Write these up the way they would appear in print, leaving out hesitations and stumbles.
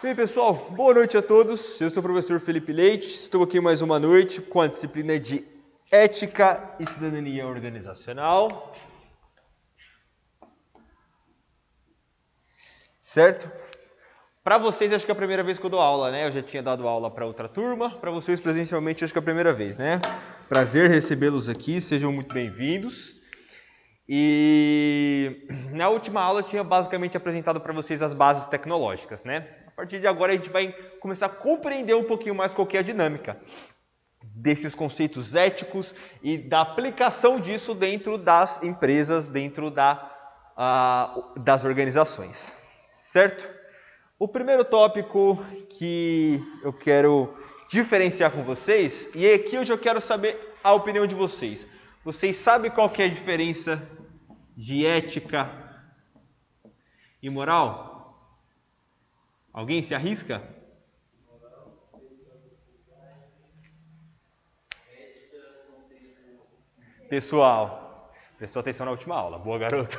Bem, pessoal, boa noite a todos. Eu sou o professor Felipe Leite. Estou aqui mais uma noite com a disciplina de Ética e Cidadania Organizacional. Certo? Para vocês, acho que é a primeira vez que eu dou aula, né? Eu já tinha dado aula para outra turma. Para vocês, presencialmente, acho que é a primeira vez, né? Prazer recebê-los aqui. Sejam muito bem-vindos. E na última aula eu tinha basicamente apresentado para vocês as bases tecnológicas, né? A partir de agora a gente vai começar a compreender um pouquinho mais qual que é a dinâmica desses conceitos éticos e da aplicação disso dentro das empresas, dentro das organizações, certo? O primeiro tópico que eu quero diferenciar com vocês, e aqui eu já quero saber a opinião de vocês. Vocês sabem qual que é a diferença de ética e moral? Alguém se arrisca? Pessoal, prestou atenção na última aula. Boa, garoto.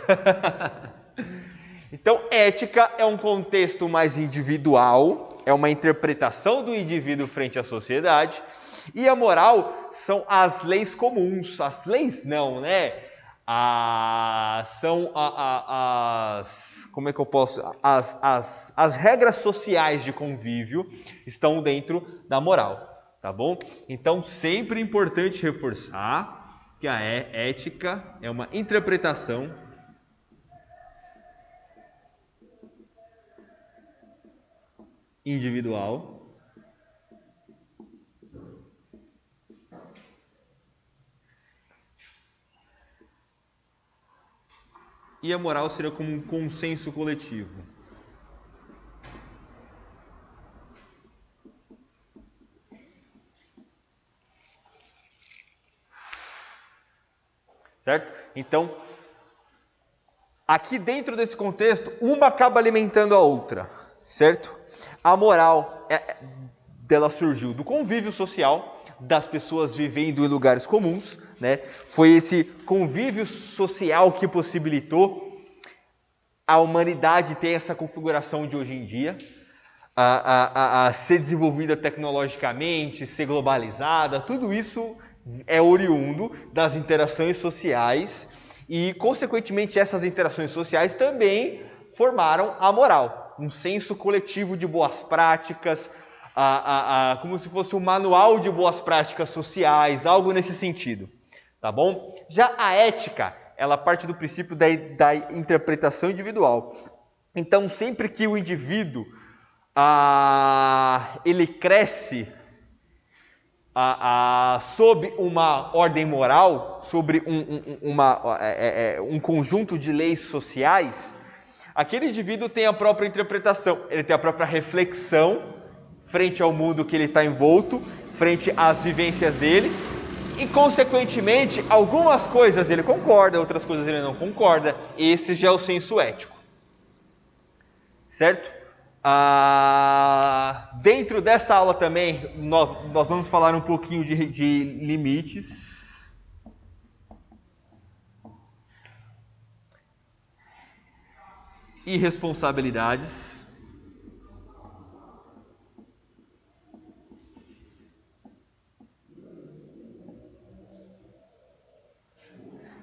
Então, ética é um contexto mais individual, é uma interpretação do indivíduo frente à sociedade. E a moral são as leis comuns. As leis não, né? Como é que eu posso? As regras sociais de convívio estão dentro da moral, tá bom? Então, sempre é importante reforçar que a ética é uma interpretação individual e a moral seria como um consenso coletivo. Certo? Então, aqui dentro desse contexto, uma acaba alimentando a outra, certo? A moral, dela surgiu do convívio social, das pessoas vivendo em lugares comuns, né? Foi esse convívio social que possibilitou a humanidade ter essa configuração de hoje em dia, a ser desenvolvida tecnologicamente, ser globalizada, tudo isso é oriundo das interações sociais e, consequentemente, essas interações sociais também formaram a moral, um senso coletivo de boas práticas, como se fosse um manual de boas práticas sociais, algo nesse sentido, tá bom? Já a ética, ela parte do princípio da interpretação individual. Então, sempre que o indivíduo ele cresce sob uma ordem moral, sobre um conjunto de leis sociais, aquele indivíduo tem a própria interpretação, ele tem a própria reflexão frente ao mundo que ele está envolto, frente às vivências dele, e, consequentemente, algumas coisas ele concorda, outras coisas ele não concorda. Esse já é o senso ético. Certo? Dentro dessa aula também, nós vamos falar um pouquinho de limites. E responsabilidades.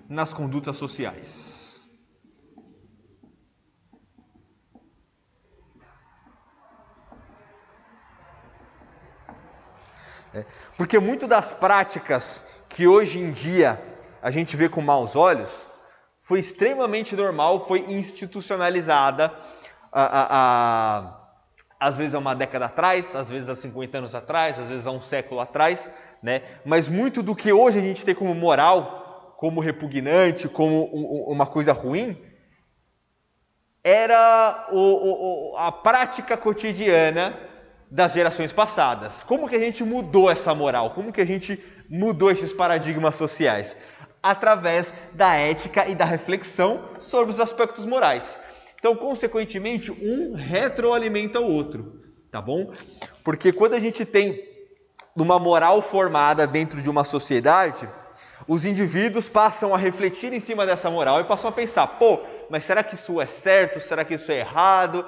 Nas condutas sociais. Porque muito das práticas que hoje em dia a gente vê com maus olhos foi extremamente normal, foi institucionalizada às vezes há uma década atrás, às vezes há 50 anos atrás, às vezes há um século atrás, né? Mas muito do que hoje a gente tem como moral, como repugnante, como uma coisa ruim, era a prática cotidiana das gerações passadas. Como que a gente mudou essa moral? Como que a gente mudou esses paradigmas sociais? Através da ética e da reflexão sobre os aspectos morais. Então, consequentemente, um retroalimenta o outro, tá bom? Porque quando a gente tem uma moral formada dentro de uma sociedade, os indivíduos passam a refletir em cima dessa moral e passam a pensar, pô, mas será que isso é certo? Será que isso é errado?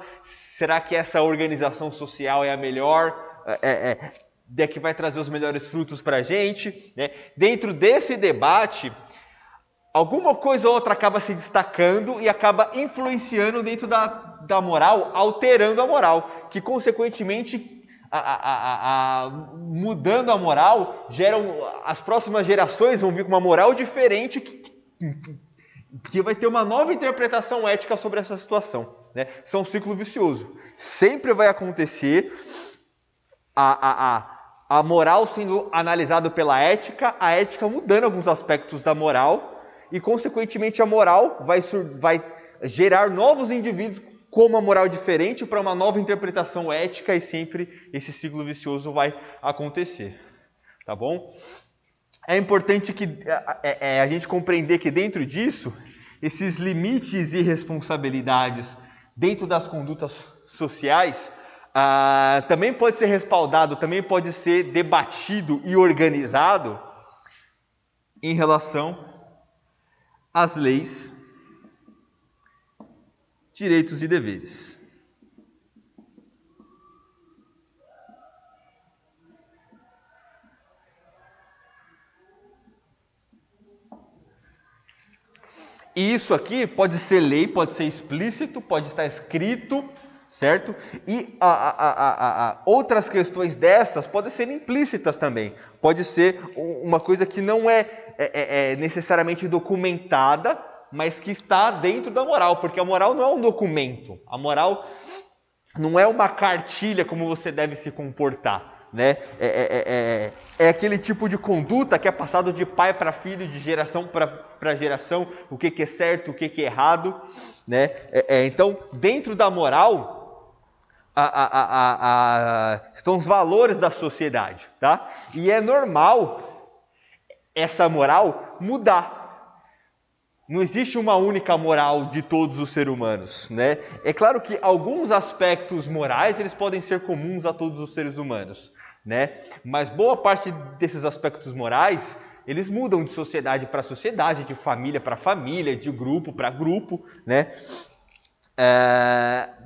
Será que essa organização social é a melhor? É que vai trazer os melhores frutos para a gente? Né? Dentro desse debate, alguma coisa ou outra acaba se destacando e acaba influenciando dentro da moral, alterando a moral, que consequentemente, mudando a moral, as próximas gerações vão vir com uma moral diferente que vai ter uma nova interpretação ética sobre essa situação. Né? Isso é um ciclo vicioso. Sempre vai acontecer a moral sendo analisada pela ética, a ética mudando alguns aspectos da moral e, consequentemente, a moral vai gerar novos indivíduos com uma moral diferente para uma nova interpretação ética e sempre esse ciclo vicioso vai acontecer. Tá bom? É importante que a gente compreender que dentro disso, esses limites e responsabilidades dentro das condutas sociais também pode ser respaldado, também pode ser debatido e organizado em relação às leis, direitos e deveres. E isso aqui pode ser lei, pode ser explícito, pode estar escrito, certo? E outras questões dessas podem ser implícitas também. Pode ser uma coisa que não é necessariamente documentada, mas que está dentro da moral, porque a moral não é um documento. A moral não é uma cartilha como você deve se comportar. Né? É aquele tipo de conduta que é passado de pai para filho, de geração para geração, o que é certo, o que é errado. Né? Então, dentro da moral, estão os valores da sociedade. Tá? E é normal essa moral mudar. Não existe uma única moral de todos os seres humanos, né? É claro que alguns aspectos morais eles podem ser comuns a todos os seres humanos, né? Mas boa parte desses aspectos morais eles mudam de sociedade para sociedade, de família para família, de grupo para grupo, né?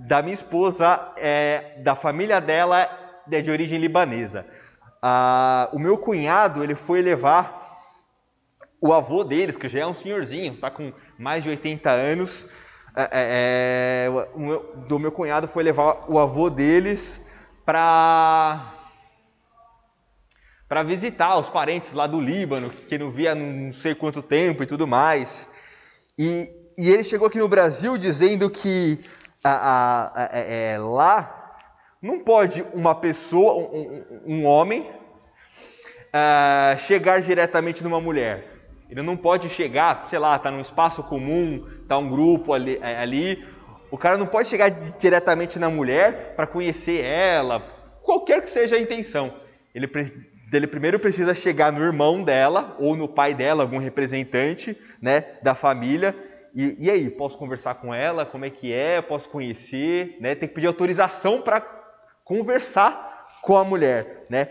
Da minha esposa, da família dela é de origem libanesa. O meu cunhado ele foi levar o avô deles, que já é um senhorzinho, está com mais de 80 anos, do meu cunhado foi levar o avô deles para visitar os parentes lá do Líbano, que não via não sei quanto tempo e tudo mais. E ele chegou aqui no Brasil dizendo que lá não pode uma pessoa, um homem, chegar diretamente numa mulher. Ele não pode chegar, sei lá, tá num espaço comum, tá um grupo ali. O cara não pode chegar diretamente na mulher para conhecer ela, qualquer que seja a intenção. Ele primeiro precisa chegar no irmão dela ou no pai dela, algum representante, né, da família. E aí, posso conversar com ela? Como é que é? Posso conhecer? Né? Tem que pedir autorização para conversar com a mulher, né?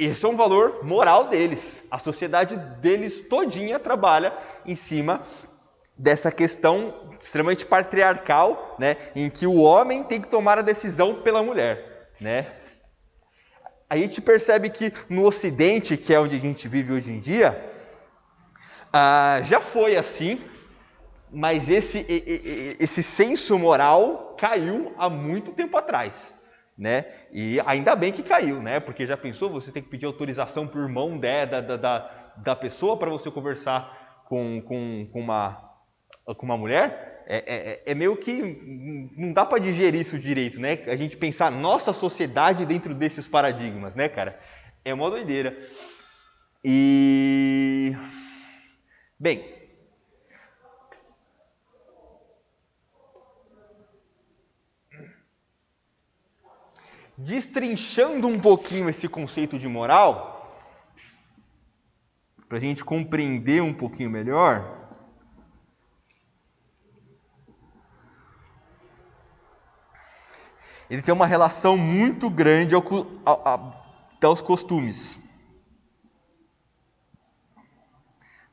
Esse é um valor moral deles. A sociedade deles todinha trabalha em cima dessa questão extremamente patriarcal, né, em que o homem tem que tomar a decisão pela mulher. Né? A gente percebe que no Ocidente, que é onde a gente vive hoje em dia, já foi assim, mas esse senso moral caiu há muito tempo atrás. Né? E ainda bem que caiu, né? Porque já pensou, você tem que pedir autorização para o irmão da pessoa para você conversar com uma mulher? É meio que não dá para digerir isso direito, né? A gente pensar nossa sociedade dentro desses paradigmas, né, cara? É uma doideira. E... Bem... Destrinchando um pouquinho esse conceito de moral, para a gente compreender um pouquinho melhor, ele tem uma relação muito grande aos costumes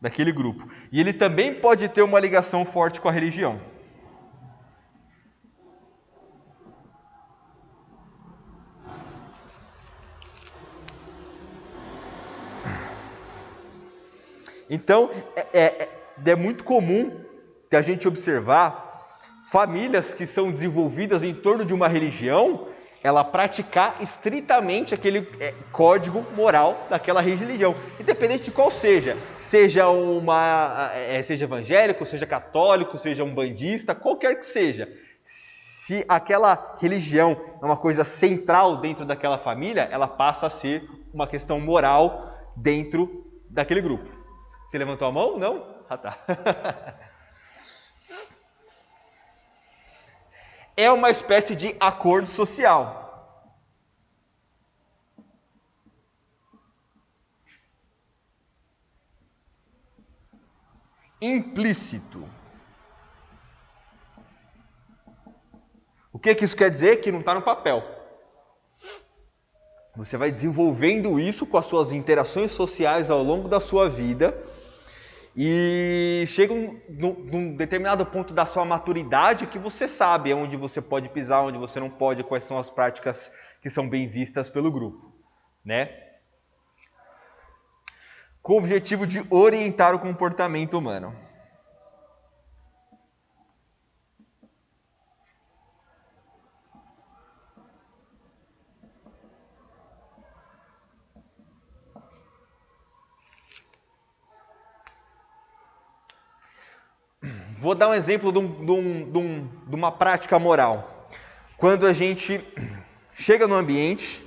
daquele grupo. E ele também pode ter uma ligação forte com a religião. Então, é muito comum a gente observar famílias que são desenvolvidas em torno de uma religião, ela praticar estritamente aquele código moral daquela religião, independente de qual seja seja evangélico, seja católico, seja umbandista, qualquer que seja. Se aquela religião é uma coisa central dentro daquela família, ela passa a ser uma questão moral dentro daquele grupo. Você levantou a mão? Não? Ah, tá. É uma espécie de acordo social. Implícito. O que isso quer dizer? Que não está no papel. Você vai desenvolvendo isso com as suas interações sociais ao longo da sua vida e chega num determinado ponto da sua maturidade que você sabe onde você pode pisar, onde você não pode, quais são as práticas que são bem vistas pelo grupo, né? Com o objetivo de orientar o comportamento humano. Vou dar um exemplo de uma prática moral. Quando a gente chega no ambiente,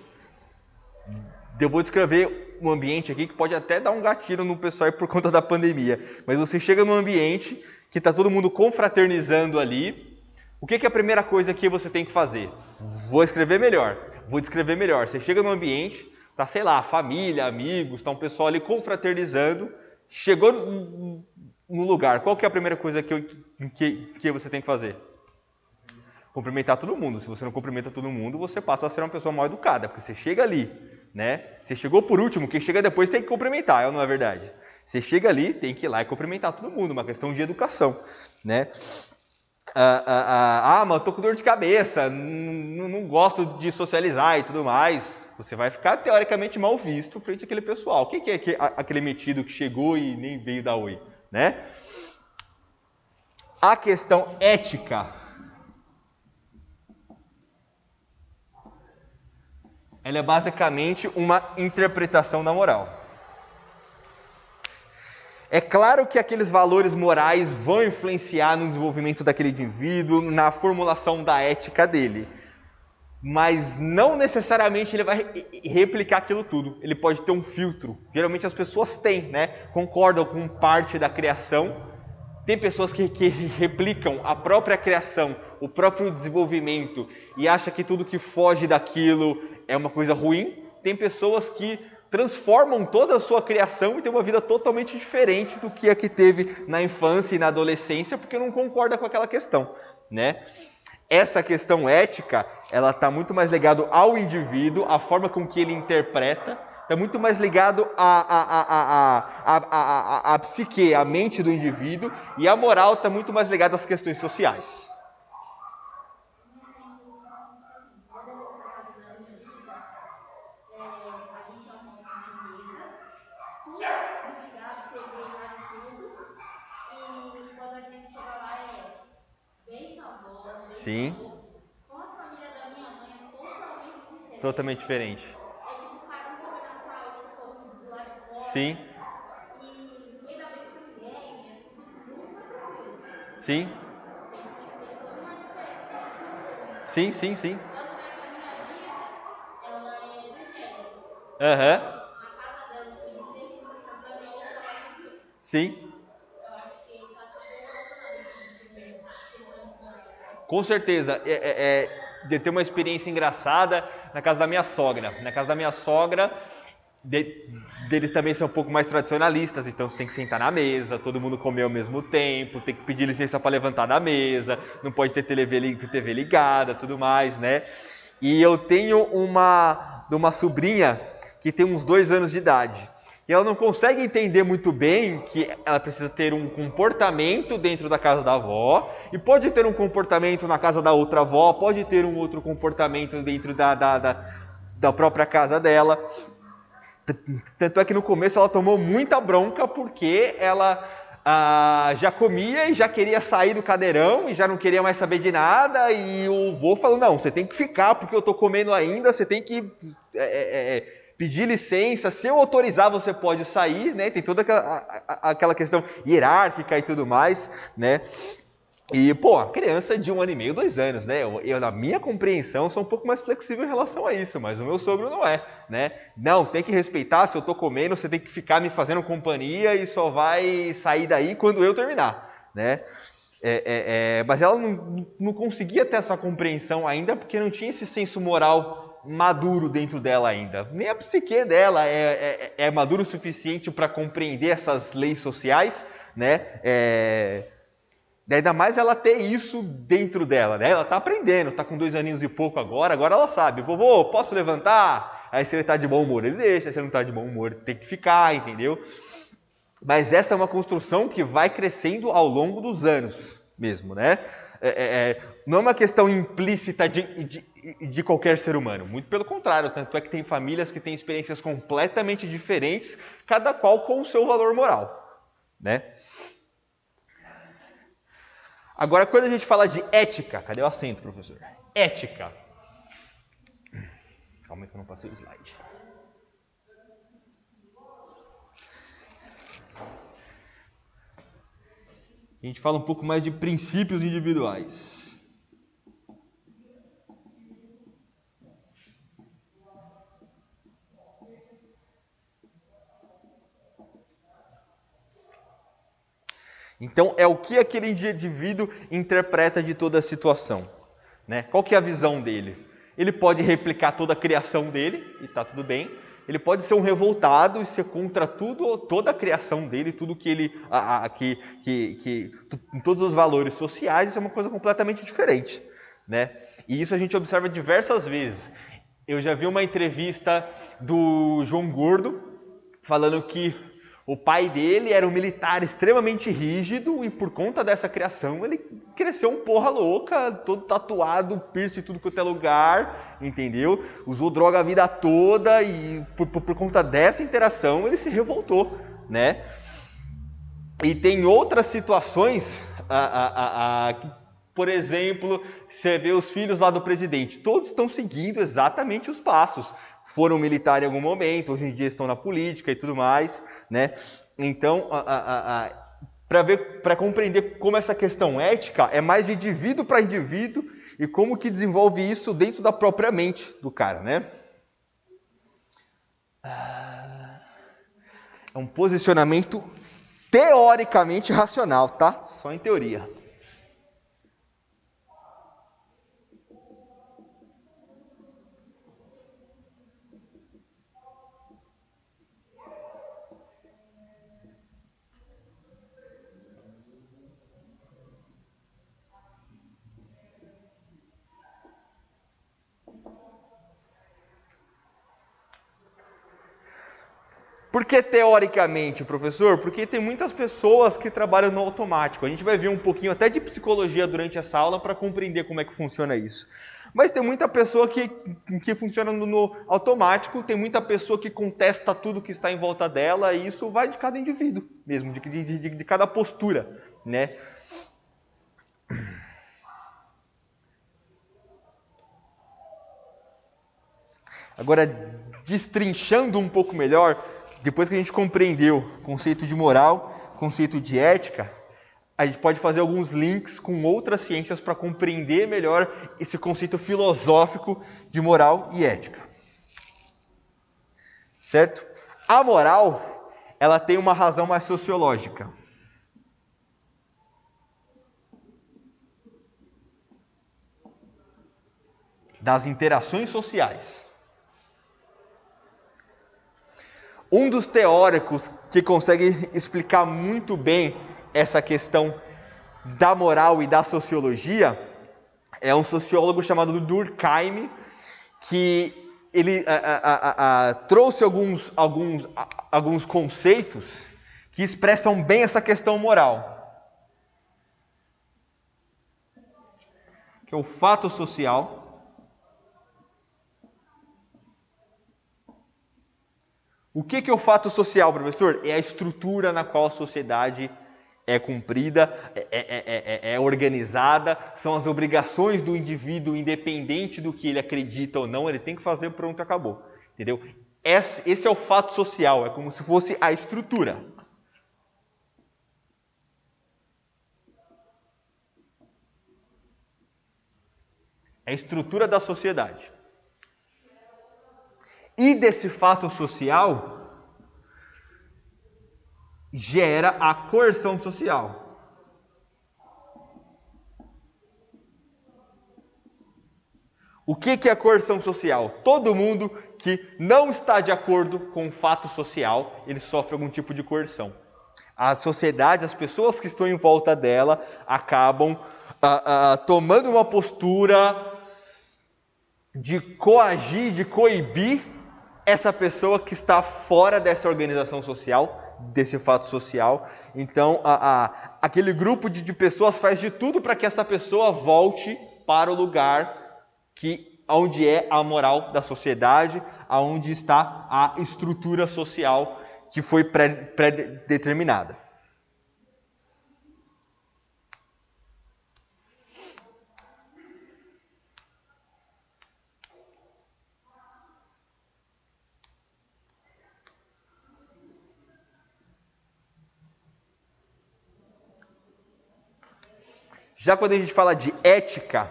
eu vou descrever um ambiente aqui que pode até dar um gatilho no pessoal por conta da pandemia, mas você chega num ambiente que está todo mundo confraternizando ali, o que é a primeira coisa que você tem que fazer? Vou descrever melhor. Você chega num ambiente, tá, sei lá, família, amigos, tá um pessoal ali confraternizando, chegou no lugar, qual que é a primeira coisa que você tem que fazer? Cumprimentar todo mundo. Se você não cumprimenta todo mundo, você passa a ser uma pessoa mal educada, porque você chega ali, né? Você chegou por último, quem chega depois tem que cumprimentar, não é verdade? Você chega ali, tem que ir lá e cumprimentar todo mundo, uma questão de educação, né? Mas eu tô com dor de cabeça, não gosto de socializar e tudo mais. Você vai ficar teoricamente mal visto frente àquele pessoal. Quem que é aquele metido que chegou e nem veio dar oi, né? A questão ética, ela é basicamente uma interpretação da moral. É claro que aqueles valores morais vão influenciar no desenvolvimento daquele indivíduo, na formulação da ética dele. Mas não necessariamente ele vai replicar aquilo tudo. Ele pode ter um filtro. Geralmente as pessoas têm, né? Concordam com parte da criação. Tem pessoas que replicam a própria criação, o próprio desenvolvimento e acham que tudo que foge daquilo é uma coisa ruim. Tem pessoas que transformam toda a sua criação e tem uma vida totalmente diferente do que a que teve na infância e na adolescência, porque não concorda com aquela questão, né? Essa questão ética, ela está muito mais ligada ao indivíduo, à forma com que ele interpreta, está muito mais ligado à psique, à mente do indivíduo, e a moral está muito mais ligada às questões sociais. Sim. Com a família da minha mãe é totalmente diferente. É tipo, cada um conversa com a outra como do lado de fora. Sim. E ninguém dá beijo pra ninguém, é tudo muito mais tranquilo. Sim. Tem toda uma diferença. Sim. Tanto é que a minha amiga, ela é evangélica. Aham. Na casa dela, os filhos dele, uma casando e a outra lá no Rio. Sim. Eu acho que tá tudo relacionado assim, com certeza. De ter uma experiência engraçada na casa da minha sogra. Na casa da minha sogra, deles também são um pouco mais tradicionalistas, então você tem que sentar na mesa, todo mundo comer ao mesmo tempo, tem que pedir licença para levantar da mesa, não pode ter TV ligada, tudo mais, né? E eu tenho uma sobrinha que tem uns 2 anos de idade. E ela não consegue entender muito bem que ela precisa ter um comportamento dentro da casa da avó, e pode ter um comportamento na casa da outra avó, pode ter um outro comportamento dentro da própria casa dela. Tanto é que no começo ela tomou muita bronca porque ela já comia e já queria sair do cadeirão e já não queria mais saber de nada. E o vô falou, não, você tem que ficar porque eu estou comendo ainda, você tem que pedir licença. Se eu autorizar, você pode sair, né? Tem toda aquela questão hierárquica e tudo mais, né? E, pô, a criança de 1 ano e meio, 2 anos, né? Eu, na minha compreensão, sou um pouco mais flexível em relação a isso, mas o meu sogro não é, né? Não, tem que respeitar, se eu tô comendo, você tem que ficar me fazendo companhia e só vai sair daí quando eu terminar, né? Mas ela não conseguia ter essa compreensão ainda porque não tinha esse senso moral maduro dentro dela ainda. Nem a psique dela é maduro o suficiente para compreender essas leis sociais, né? Ainda mais ela ter isso dentro dela, né? Ela tá aprendendo, tá com 2 aninhos e pouco agora ela sabe. Vovô, posso levantar? Aí se ele tá de bom humor, ele deixa. Se ele não tá de bom humor, tem que ficar, entendeu? Mas essa é uma construção que vai crescendo ao longo dos anos mesmo, né? Não é uma questão implícita de qualquer ser humano. Muito pelo contrário, tanto é que tem famílias que têm experiências completamente diferentes, cada qual com o seu valor moral, né? Agora, quando a gente fala de ética, cadê o acento, professor? Ética. Calma aí que eu não passei o slide. A gente fala um pouco mais de princípios individuais. Então, é o que aquele indivíduo interpreta de toda a situação, né? Qual que é a visão dele? Ele pode replicar toda a criação dele, e está tudo bem. Ele pode ser um revoltado e ser contra tudo, toda a criação dele, tudo que ele, todos os valores sociais, isso é uma coisa completamente diferente, né? E isso a gente observa diversas vezes. Eu já vi uma entrevista do João Gordo falando que o pai dele era um militar extremamente rígido e por conta dessa criação ele cresceu um porra louca, todo tatuado, piercing tudo quanto é lugar, entendeu? Usou droga a vida toda e por conta dessa interação ele se revoltou, né? E tem outras situações, por exemplo, você vê os filhos lá do presidente, todos estão seguindo exatamente os passos. Foram militar em algum momento, hoje em dia estão na política e tudo mais, né? Então, para compreender como essa questão ética é mais de indivíduo para indivíduo e como que desenvolve isso dentro da própria mente do cara, né? É um posicionamento teoricamente racional, tá? Só em teoria. Por que teoricamente, professor? Porque tem muitas pessoas que trabalham no automático. A gente vai ver um pouquinho até de psicologia durante essa aula para compreender como é que funciona isso. Mas tem muita pessoa que funciona no automático, tem muita pessoa que contesta tudo que está em volta dela, e isso vai de cada indivíduo mesmo, de cada postura, né? Agora, destrinchando um pouco melhor, depois que a gente compreendeu o conceito de moral, conceito de ética, a gente pode fazer alguns links com outras ciências para compreender melhor esse conceito filosófico de moral e ética. Certo? A moral, ela tem uma razão mais sociológica. Das interações sociais. Um dos teóricos que consegue explicar muito bem essa questão da moral e da sociologia é um sociólogo chamado Durkheim, que ele trouxe alguns conceitos que expressam bem essa questão moral. Que é o fato social, O que é o fato social, professor? É a estrutura na qual a sociedade é cumprida, é organizada, são as obrigações do indivíduo, independente do que ele acredita ou não, ele tem que fazer, pronto, acabou. Entendeu? Esse é o fato social, é como se fosse a estrutura. É a estrutura da sociedade. E desse fato social gera a coerção social. O que é a coerção social? Todo mundo que não está de acordo com o fato social, ele sofre algum tipo de coerção. A sociedade, as pessoas que estão em volta dela, acabam tomando uma postura de coagir, de coibir essa pessoa que está fora dessa organização social, desse fato social. Então, aquele grupo de pessoas faz de tudo para que essa pessoa volte para o lugar onde é a moral da sociedade, onde está a estrutura social que foi pré-determinada. Já quando a gente fala de ética,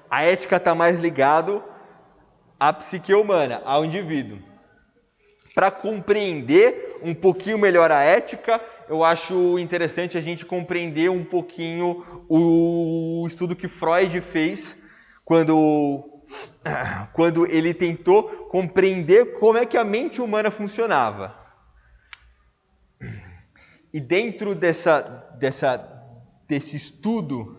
a ética está mais ligado à psique humana, ao indivíduo. Para compreender um pouquinho melhor a ética, eu acho interessante a gente compreender um pouquinho o estudo que Freud fez quando ele tentou compreender como é que a mente humana funcionava. E dentro desse estudo,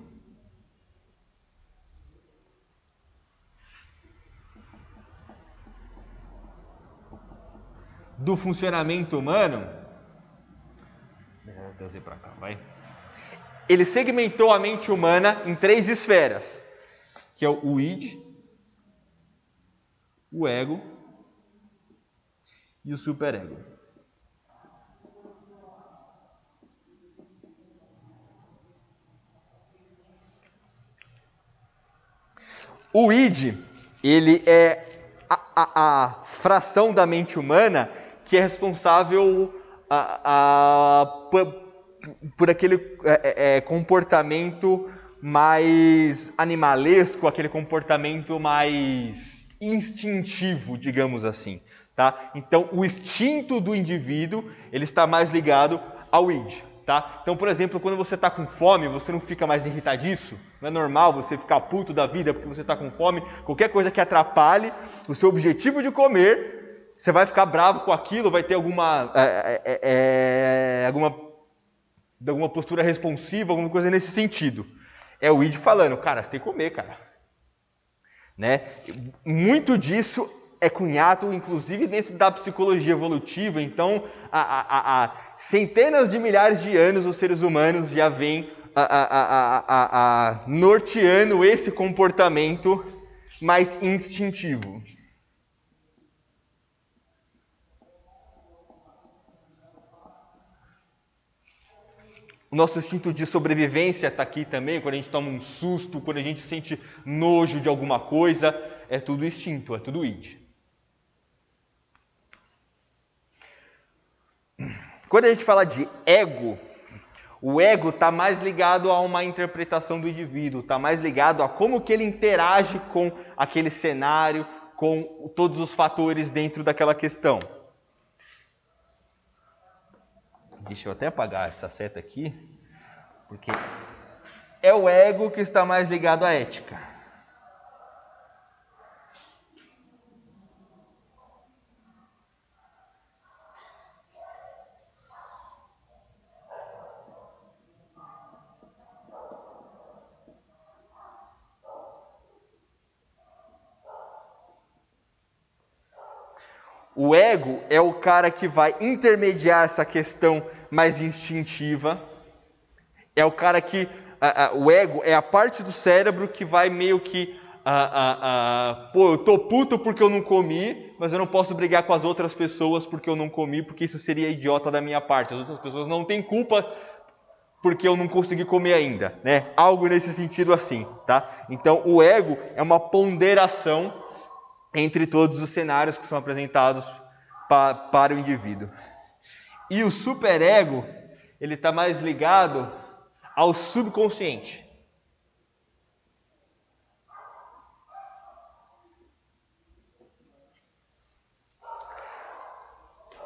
do funcionamento humano, vou trazer para cá, vai. Ele segmentou a mente humana em 3 esferas, que é o id, o ego e o superego. O id, ele é a fração da mente humana que é responsável por aquele comportamento mais animalesco, aquele comportamento mais instintivo, digamos assim. Tá? Então, o instinto do indivíduo ele está mais ligado ao id. Tá? Então, por exemplo, quando você está com fome, você não fica mais irritadiço? Não é normal você ficar puto da vida porque você está com fome? Qualquer coisa que atrapalhe o seu objetivo de comer, você vai ficar bravo com aquilo, vai ter alguma postura responsiva, alguma coisa nesse sentido. É o id falando, cara, você tem que comer, cara. Né? Muito disso é cunhado, inclusive, dentro da psicologia evolutiva. Então, há centenas de milhares de anos, os seres humanos já vêm norteando esse comportamento mais instintivo. O nosso instinto de sobrevivência está aqui também, quando a gente toma um susto, quando a gente sente nojo de alguma coisa, é tudo instinto, é tudo id. Quando a gente fala de ego, o ego está mais ligado a uma interpretação do indivíduo, está mais ligado a como que ele interage com aquele cenário, com todos os fatores dentro daquela questão. Deixa eu até apagar essa seta aqui, porque é o ego que está mais ligado à ética. O ego é o cara que vai intermediar essa questão mais instintiva. É o cara que... o ego é a parte do cérebro que vai meio que pô, eu tô puto porque eu não comi, mas eu não posso brigar com as outras pessoas porque eu não comi, porque isso seria idiota da minha parte. As outras pessoas não têm culpa porque eu não consegui comer ainda, né? Algo nesse sentido assim, tá? Então, o ego é uma ponderação entre todos os cenários que são apresentados para o indivíduo. E o superego, ele está mais ligado ao subconsciente.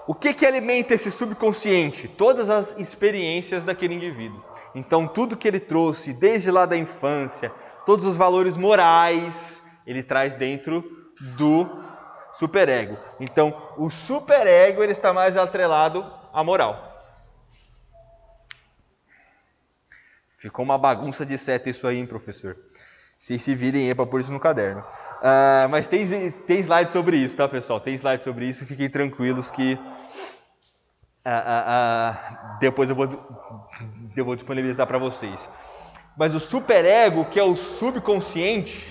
O que alimenta esse subconsciente? Todas as experiências daquele indivíduo. Então, tudo que ele trouxe, desde lá da infância, todos os valores morais, ele traz dentro do superego. Então, o superego ele está mais atrelado à moral. Ficou uma bagunça de seta isso aí, hein, professor? Vocês se virem aí para pôr isso no caderno. Mas tem slide sobre isso, tá, pessoal? Tem slide sobre isso, fiquem tranquilos que depois eu vou disponibilizar para vocês. Mas o superego, que é o subconsciente,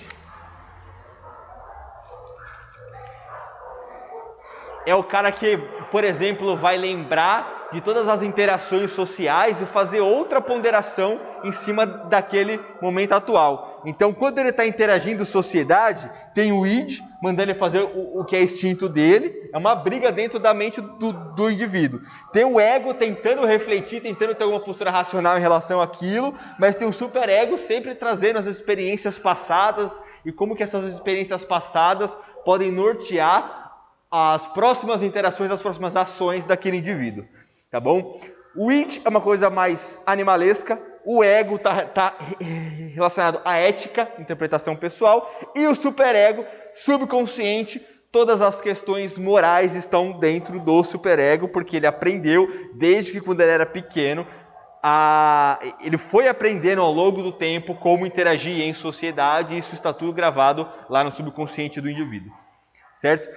é o cara que, por exemplo, vai lembrar de todas as interações sociais e fazer outra ponderação em cima daquele momento atual. Então, quando ele está interagindo sociedade, tem o id mandando ele fazer o que é instinto dele, é uma briga dentro da mente do indivíduo. Tem o ego tentando refletir, tentando ter alguma postura racional em relação àquilo, mas tem o superego sempre trazendo as experiências passadas e como que essas experiências passadas podem nortear as próximas interações, as próximas ações daquele indivíduo, tá bom? O id é uma coisa mais animalesca, o ego está relacionado à ética, interpretação pessoal, e o superego, subconsciente, todas as questões morais estão dentro do superego, porque ele aprendeu desde que quando ele era pequeno, ele foi aprendendo ao longo do tempo como interagir em sociedade, e isso está tudo gravado lá no subconsciente do indivíduo, certo?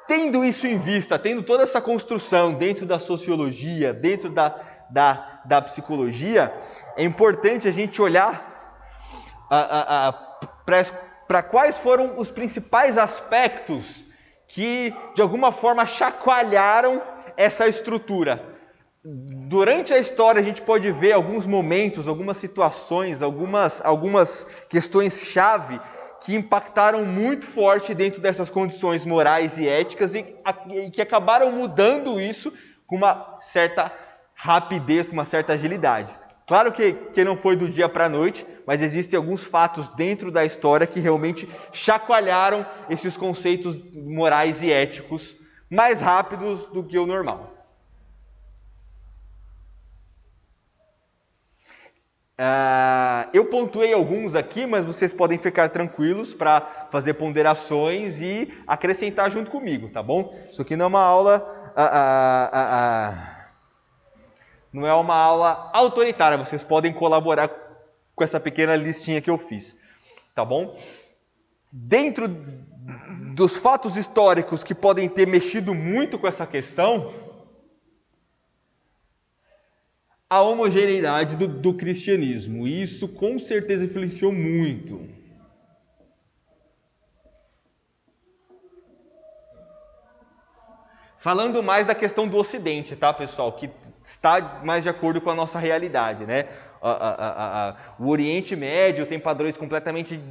Tendo isso em vista, tendo toda essa construção dentro da sociologia, dentro da psicologia, é importante a gente olhar para quais foram os principais aspectos que, de alguma forma, chacoalharam essa estrutura. Durante a história, a gente pode ver alguns momentos, algumas situações, algumas questões-chave que impactaram muito forte dentro dessas condições morais e éticas e que acabaram mudando isso com uma certa rapidez, com uma certa agilidade. Claro que não foi do dia para a noite, mas existem alguns fatos dentro da história que realmente chacoalharam esses conceitos morais e éticos mais rápidos do que o normal. Eu pontuei alguns aqui, mas vocês podem ficar tranquilos para fazer ponderações e acrescentar junto comigo, tá bom? Isso aqui não é uma aula, não é uma aula autoritária. Vocês podem colaborar com essa pequena listinha que eu fiz, tá bom? Dentro dos fatos históricos que podem ter mexido muito com essa questão, a homogeneidade do cristianismo. Isso com certeza influenciou muito. Falando mais da questão do Ocidente, tá, pessoal? Que está mais de acordo com a nossa realidade, né? O Oriente Médio tem padrões completamente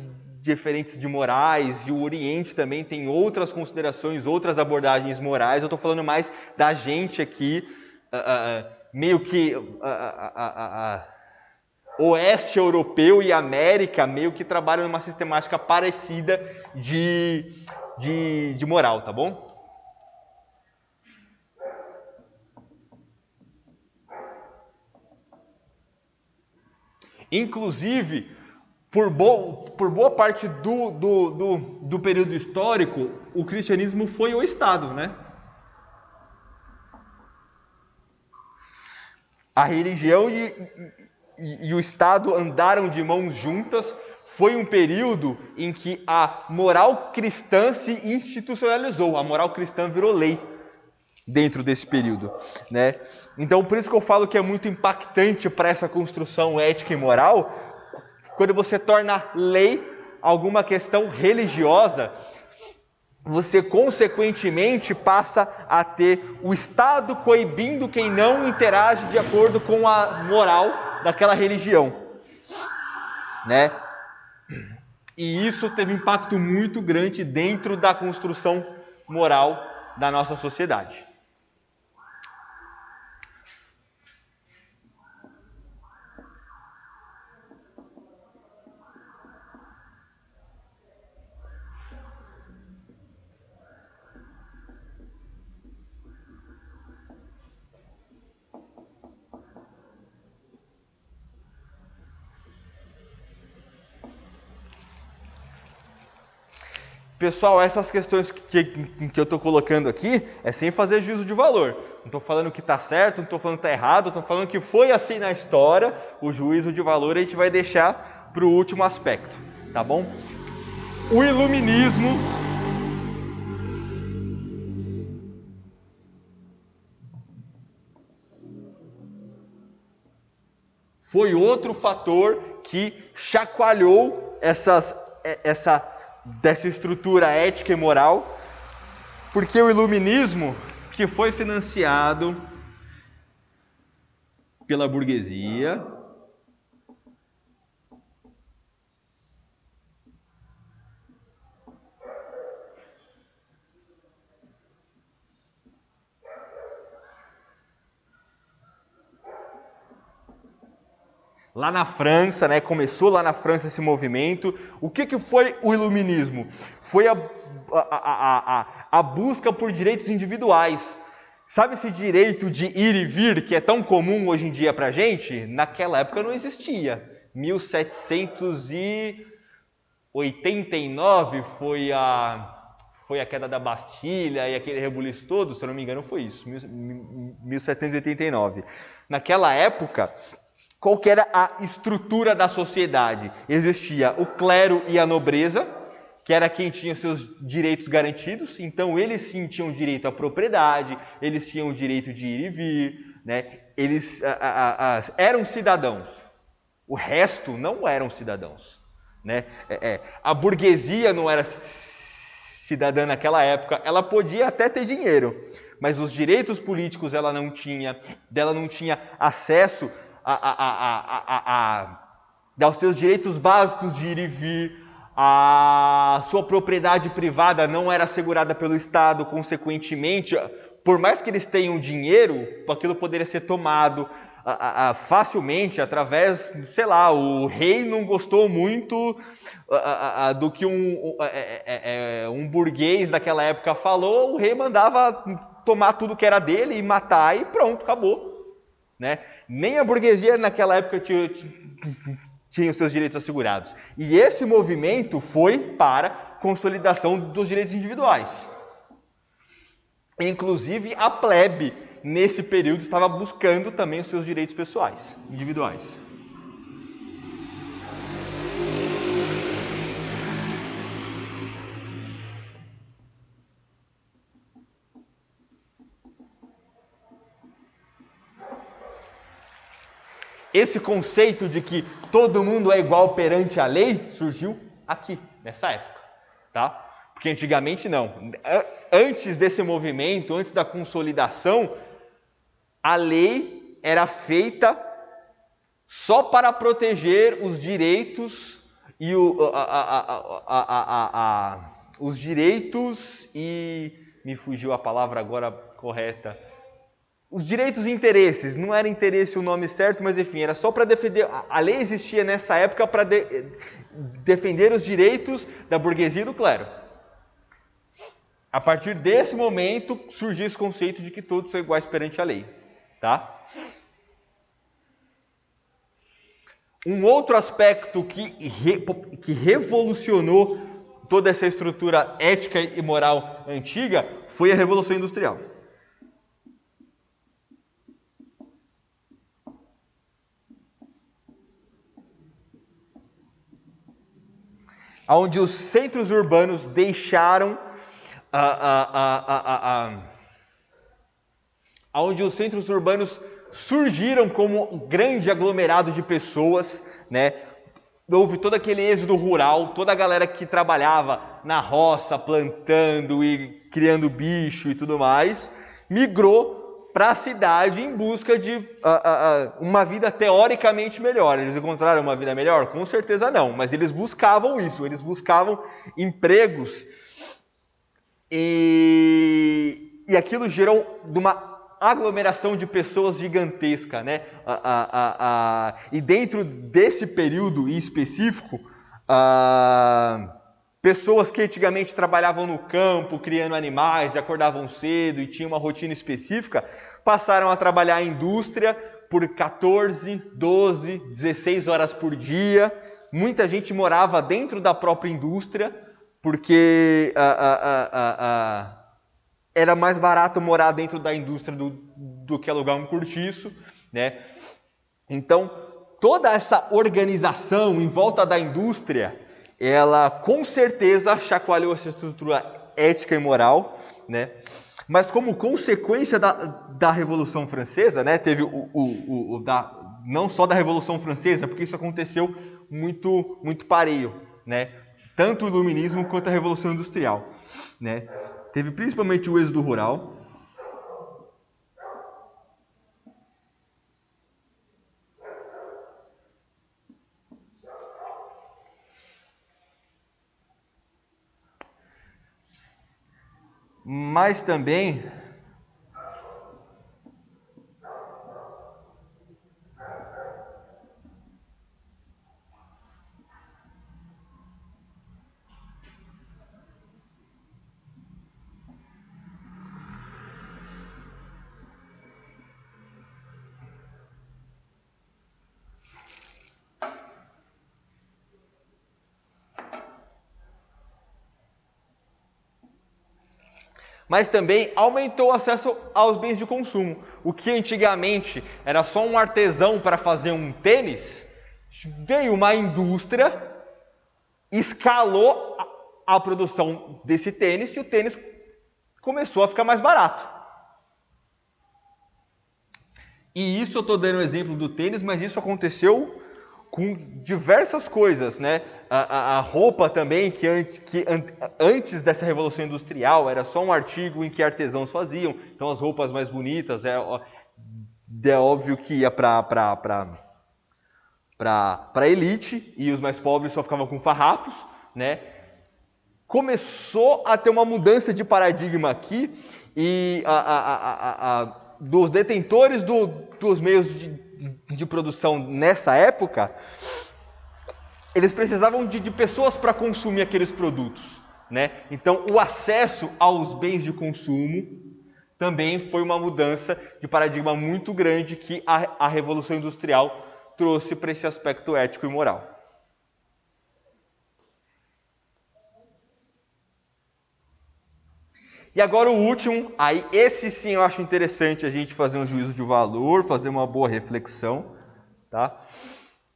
diferentes de morais, e o Oriente também tem outras considerações, outras abordagens morais. Eu estou falando mais da gente aqui, meio que Oeste Europeu e América meio que trabalham numa sistemática parecida de moral, tá bom? Inclusive, por boa parte do período histórico, o cristianismo foi o Estado, né? A religião e o Estado andaram de mãos juntas. Foi um período em que a moral cristã se institucionalizou. A moral cristã virou lei dentro desse período, né? Então, por isso que eu falo que é muito impactante para essa construção ética e moral, quando você torna lei alguma questão religiosa, você consequentemente passa a ter o Estado coibindo quem não interage de acordo com a moral daquela religião, né? E isso teve um impacto muito grande dentro da construção moral da nossa sociedade. Pessoal, essas questões que eu estou colocando aqui é sem fazer juízo de valor. Não estou falando que está certo, não estou falando que está errado, estou falando que foi assim na história. O juízo de valor a gente vai deixar para o último aspecto, tá bom? O iluminismo foi outro fator que chacoalhou dessa estrutura ética e moral, porque o iluminismo, que foi financiado pela burguesia, lá na França, né? Começou lá na França esse movimento. O que foi o iluminismo? Foi a busca por direitos individuais. Sabe esse direito de ir e vir que é tão comum hoje em dia pra gente? Naquela época não existia. 1789 foi a queda da Bastilha e aquele rebuliço todo, se eu não me engano foi isso, 1789. Naquela época, qual que era a estrutura da sociedade? Existia o clero e a nobreza, que era quem tinha seus direitos garantidos, então eles sim tinham direito à propriedade, eles tinham o direito de ir e vir, né? Eles eram cidadãos, o resto não eram cidadãos, né? A burguesia não era cidadã naquela época, ela podia até ter dinheiro, mas os direitos políticos ela não tinha acesso aos seus direitos básicos de ir e vir, a sua propriedade privada não era assegurada pelo Estado, consequentemente, por mais que eles tenham dinheiro, aquilo poderia ser tomado facilmente através, sei lá, o rei não gostou muito do que um burguês daquela época falou, o rei mandava tomar tudo que era dele e matar e pronto, acabou, né? Nem a burguesia naquela época tinha os seus direitos assegurados. E esse movimento foi para consolidação dos direitos individuais. Inclusive, a plebe, nesse período, estava buscando também os seus direitos pessoais, individuais. Esse conceito de que todo mundo é igual perante a lei surgiu aqui, nessa época, tá? Porque antigamente não. Antes desse movimento, antes da consolidação, a lei era feita só para proteger os direitos e os direitos e me fugiu a palavra agora correta. Os direitos e interesses, não era interesse o nome certo, mas enfim, era só para defender. A lei existia nessa época para defender os direitos da burguesia e do clero. A partir desse momento surgiu esse conceito de que todos são iguais perante a lei, tá? Um outro aspecto que revolucionou toda essa estrutura ética e moral antiga foi a Revolução Industrial. Onde os centros urbanos deixaram onde os centros urbanos surgiram como um grande aglomerado de pessoas, né? houve todo aquele êxodo rural, toda a galera que trabalhava na roça, plantando e criando bicho e tudo mais, migrou para a cidade em busca de uma vida teoricamente melhor. Eles encontraram uma vida melhor? Com certeza não, mas eles buscavam isso, eles buscavam empregos e aquilo gerou uma aglomeração de pessoas gigantesca, né? E dentro desse período em específico, pessoas que antigamente trabalhavam no campo, criando animais, e acordavam cedo e tinham uma rotina específica, passaram a trabalhar em indústria por 14, 12, 16 horas por dia. Muita gente morava dentro da própria indústria, porque era mais barato morar dentro da indústria do que alugar um cortiço, né? Então, toda essa organização em volta da indústria, ela com certeza chacoalhou essa estrutura ética e moral, né? Mas como consequência da Revolução Francesa, né? Teve não só da Revolução Francesa, porque isso aconteceu muito pareio, né? Tanto o Iluminismo quanto a Revolução Industrial, né? Teve principalmente o êxodo rural. Mas também aumentou o acesso aos bens de consumo. O que antigamente era só um artesão para fazer um tênis, veio uma indústria, escalou a produção desse tênis e o tênis começou a ficar mais barato. E isso eu estou dando o exemplo do tênis, mas isso aconteceu com diversas coisas, né? A roupa também, que antes dessa Revolução Industrial era só um artigo em que artesãos faziam. Então as roupas mais bonitas, é óbvio que ia para elite, e os mais pobres só ficavam com farrapos, né? Começou a ter uma mudança de paradigma aqui, e dos detentores dos meios de produção nessa época, eles precisavam de pessoas para consumir aqueles produtos, né? Então, o acesso aos bens de consumo também foi uma mudança de paradigma muito grande que a Revolução Industrial trouxe para esse aspecto ético e moral. E agora o último, aí esse sim eu acho interessante a gente fazer um juízo de valor, fazer uma boa reflexão, tá?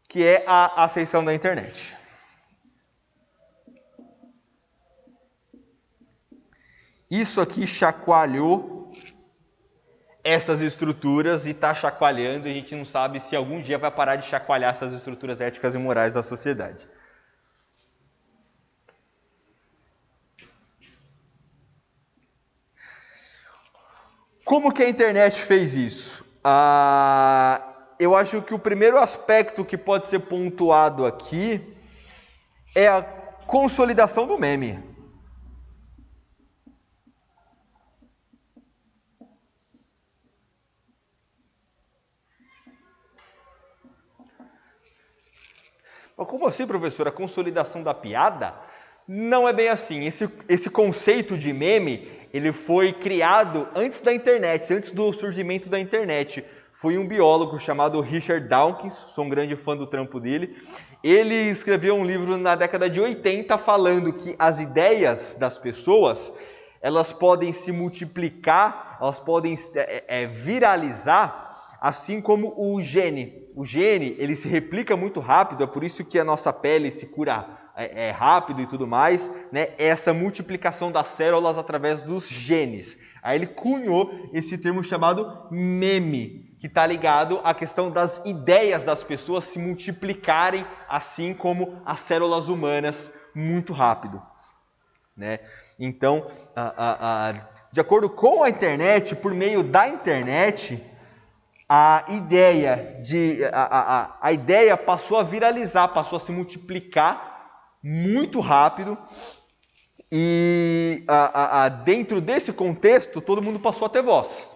Que é a ascensão da internet. Isso aqui chacoalhou essas estruturas e está chacoalhando, e a gente não sabe se algum dia vai parar de chacoalhar essas estruturas éticas e morais da sociedade. Como que a internet fez isso? Eu acho que o primeiro aspecto que pode ser pontuado aqui é a consolidação do meme. Mas como assim, professor? A consolidação da piada? Não é bem assim. Esse conceito de meme, ele foi criado antes da internet, antes do surgimento da internet. Foi um biólogo chamado Richard Dawkins, sou um grande fã do trampo dele. Ele escreveu um livro na década de 80 falando que as ideias das pessoas, elas podem se multiplicar, elas podem viralizar, assim como o gene. O gene, ele se replica muito rápido, é por isso que a nossa pele se cura rápido e tudo mais, né? Essa multiplicação das células através dos genes. Aí ele cunhou esse termo chamado meme, que está ligado à questão das ideias das pessoas se multiplicarem, assim como as células humanas, muito rápido, né? Então, de acordo com a internet, por meio da internet, a ideia passou a viralizar, passou a se multiplicar muito rápido. E dentro desse contexto, todo mundo passou a ter voz.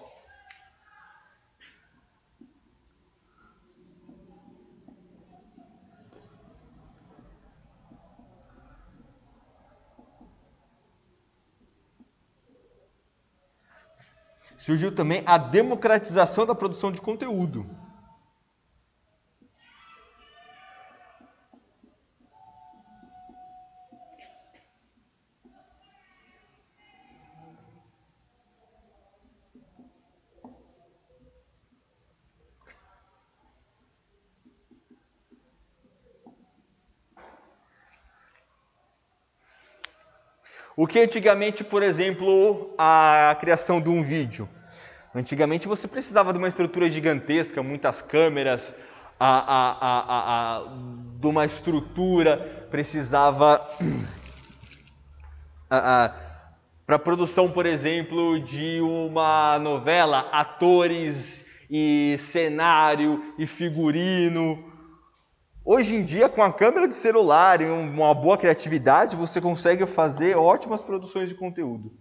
Surgiu também a democratização da produção de conteúdo. O que antigamente, por exemplo, a criação de um vídeo. Antigamente você precisava de uma estrutura gigantesca, muitas câmeras, de uma estrutura, precisava para a produção, por exemplo, de uma novela, atores e cenário e figurino. Hoje em dia, com a câmera de celular e uma boa criatividade, você consegue fazer ótimas produções de conteúdo,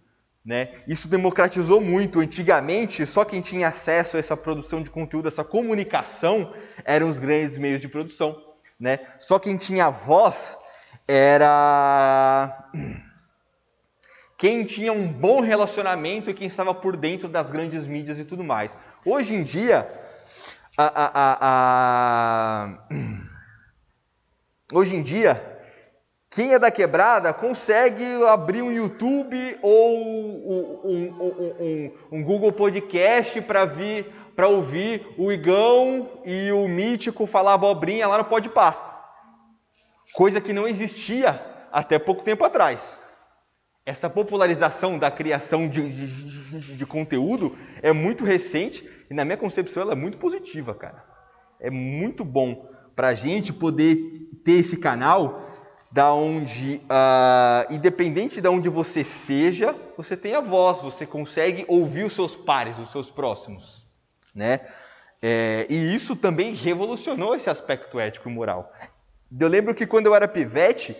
né? Isso democratizou muito. Antigamente, só quem tinha acesso a essa produção de conteúdo, essa comunicação, eram os grandes meios de produção, né? Só quem tinha voz era quem tinha um bom relacionamento e quem estava por dentro das grandes mídias e tudo mais. Hoje em dia, quem é da quebrada consegue abrir um YouTube ou um Google Podcast para ouvir o Igão e o Mítico falar abobrinha lá no Podpah. Coisa que não existia até pouco tempo atrás. Essa popularização da criação de conteúdo é muito recente e, na minha concepção, ela é muito positiva, cara. É muito bom para a gente poder ter esse canal da onde, independente de onde você seja, você tem a voz, você consegue ouvir os seus pares, os seus próximos, né? E isso também revolucionou esse aspecto ético e moral. Eu lembro que quando eu era pivete,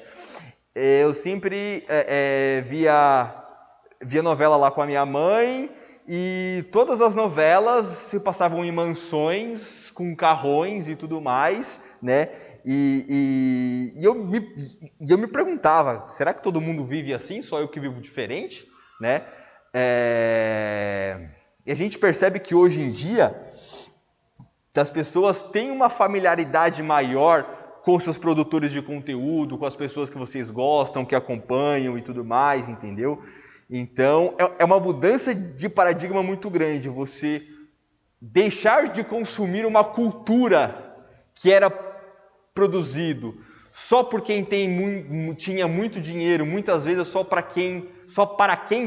eu sempre via novela lá com a minha mãe e todas as novelas se passavam em mansões com carrões e tudo mais, né? E eu me perguntava, será que todo mundo vive assim? Só eu que vivo diferente, né? E a gente percebe que hoje em dia as pessoas têm uma familiaridade maior com seus produtores de conteúdo, com as pessoas que vocês gostam, que acompanham e tudo mais, entendeu? Então, é uma mudança de paradigma muito grande, você deixar de consumir uma cultura que era produzido só por quem tinha muito dinheiro, muitas vezes só para quem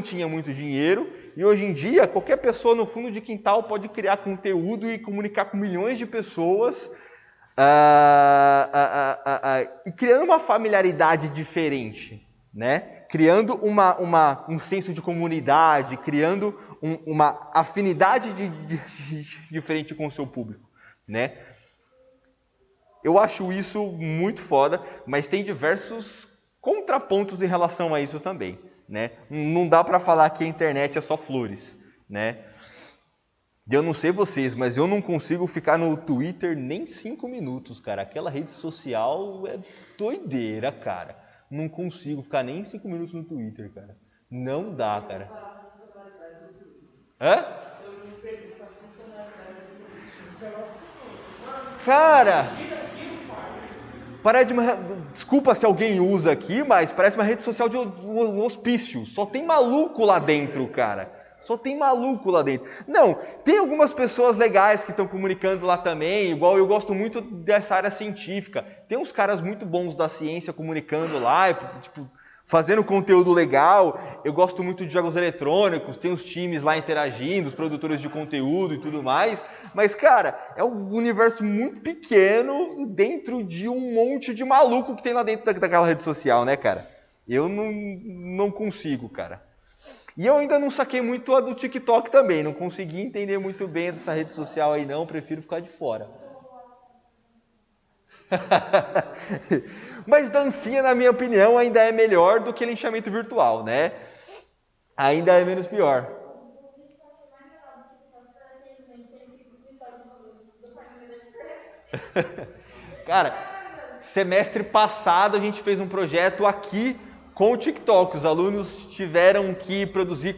tinha muito dinheiro, e hoje em dia, qualquer pessoa no fundo de quintal pode criar conteúdo e comunicar com milhões de pessoas, e criando uma familiaridade diferente, né? Criando um senso de comunidade, criando uma afinidade diferente com o seu público, né? Eu acho isso muito foda, mas tem diversos contrapontos em relação a isso também, né? Não dá para falar que a internet é só flores, né? Eu não sei vocês, mas eu não consigo ficar no Twitter nem 5 minutos, cara. Aquela rede social é doideira, cara. Não consigo ficar nem 5 minutos no Twitter, cara. Não dá, cara. Hã? Cara, desculpa se alguém usa aqui, mas parece uma rede social de um hospício. Só tem maluco lá dentro, cara. Só tem maluco lá dentro. Não, tem algumas pessoas legais que estão comunicando lá também, igual eu gosto muito dessa área científica. Tem uns caras muito bons da ciência comunicando lá, tipo, fazendo conteúdo legal. Eu gosto muito de jogos eletrônicos, tem os times lá interagindo, os produtores de conteúdo e tudo mais. Mas, cara, é um universo muito pequeno dentro de um monte de maluco que tem lá dentro daquela rede social, né, cara? Eu não consigo, cara. E eu ainda não saquei muito a do TikTok também, não consegui entender muito bem dessa rede social aí não, prefiro ficar de fora. Mas dancinha, na minha opinião, ainda é melhor do que linchamento virtual, né? Ainda é menos pior. Cara, semestre passado a gente fez um projeto aqui com o TikTok. Os alunos tiveram que produzir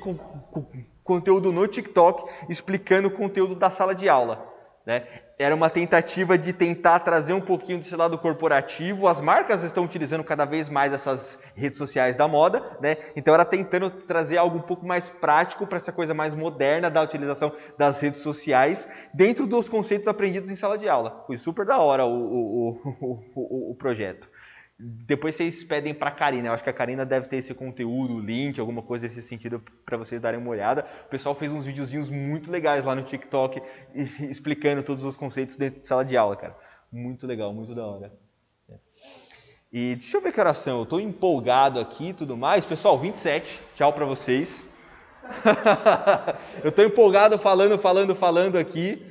conteúdo no TikTok explicando o conteúdo da sala de aula, né? Era uma tentativa de tentar trazer um pouquinho desse lado corporativo. As marcas estão utilizando cada vez mais essas redes sociais da moda, né? Então era tentando trazer algo um pouco mais prático para essa coisa mais moderna da utilização das redes sociais dentro dos conceitos aprendidos em sala de aula. Foi super da hora o projeto. Depois vocês pedem para a Karina. Eu acho que a Karina deve ter esse conteúdo, link, alguma coisa nesse sentido para vocês darem uma olhada. O pessoal fez uns videozinhos muito legais lá no TikTok explicando todos os conceitos dentro de sala de aula, cara. Muito legal, muito da hora. E deixa eu ver que horas são. Eu estou empolgado aqui e tudo mais. Pessoal, 27. Tchau para vocês. Eu estou empolgado falando aqui.